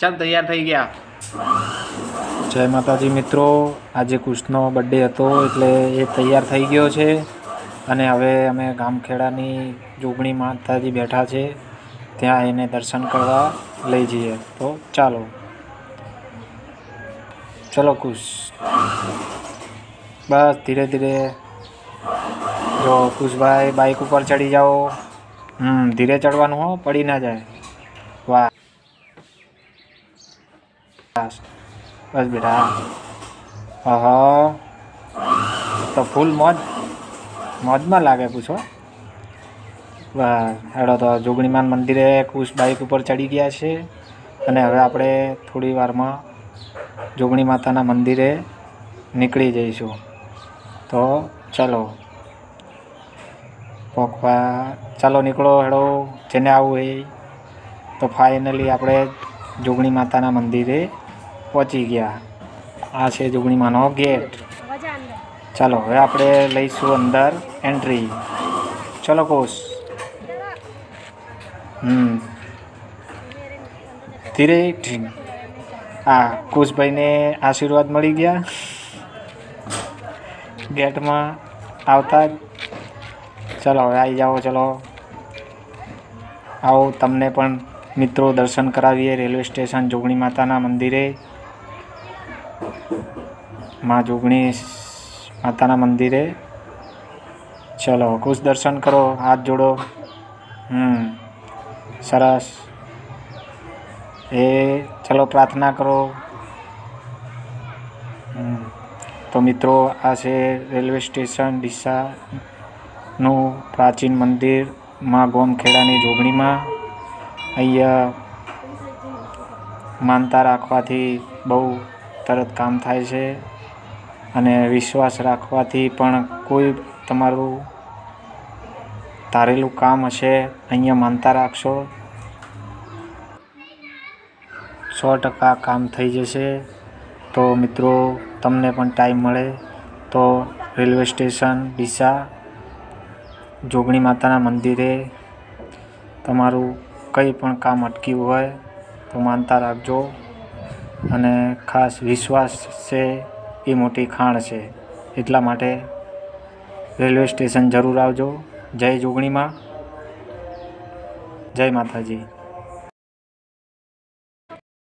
ચાલ તૈયાર થઈ ગયા। જય માતાજી મિત્રો, આજે કુશનો બર્થડે હતો એટલે એ તૈયાર થઈ ગયો છે અને હવે અમે ગામખેડાની જોગણી માતાજી બેઠા છે, ત્યાં એને દર્શન કરવા લઈ જઈએ। તો ચાલો ચલો કુશ, બસ ધીરે ધીરે જો કુશભાઈ બાઇક ઉપર ચડી જાઓ। ધીરે ચડવાનું હો, પડી ના જાય। વાહ બસ બેટા, હા તો ફૂલ મોજમાં લાગે પૂછો। બસ હેડો તો જોગણીમાન મંદિરે કુશ બાઇક ઉપર ચડી ગયા છે અને હવે આપણે થોડી વારમાં જોગણી માતાના મંદિરે નીકળી જઈશું। તો ચલો પોકવા ચાલો નીકળો, હેડો જેને આવવું હોય। તો ફાઇનલી આપણે જોગણી માતાના મંદિરે પહોંચી ગયા। આ છે જોગણીમાનો ગેટ। ચાલો હવે આપણે લઈશું અંદર એન્ટ્રી। ચલો કોશ, ધીરે ઠીક। હા, કુશભાઈને આશીર્વાદ મળી ગયા ગેટમાં આવતા જ। ચલો હવે આવી જાઓ, ચલો આવો, તમને પણ મિત્રો દર્શન કરાવીએ રેલવે સ્ટેશન જોગણી માતાના મંદિરે। માં જોગણી માતાના મંદિરે ચલો કુશ દર્શન કરો, હાથ જોડો। સરસ, ચલો પ્રાર્થના કરો। તો મિત્રો આ છે રેલવે સ્ટેશન ડીસાનું પ્રાચીન મંદિર માં ગોમખેડાની જોગણીમાં। અહીંયા માનતા રાખવાથી બહુ તરત કામ થાય છે અને વિશ્વાસ રાખવાથી પણ કોઈ તમારું ધારેલું કામ હશે, અહીંયા માનતા રાખશો 100% કામ થઈ જશે। તો મિત્રો તમને પણ ટાઈમ મળે તો રેલવે સ્ટેશન ડીસા જોગણી માતાના મંદિરે તમારું કંઈ પણ કામ અટક્યું હોય તો માનતા રાખજો અને ખાસ વિશ્વાસ છે એ મોટી ખાણ છે, એટલા માટે રેલવે સ્ટેશન જરૂર આવજો। જય જોગણીમાં, જય માતાજી।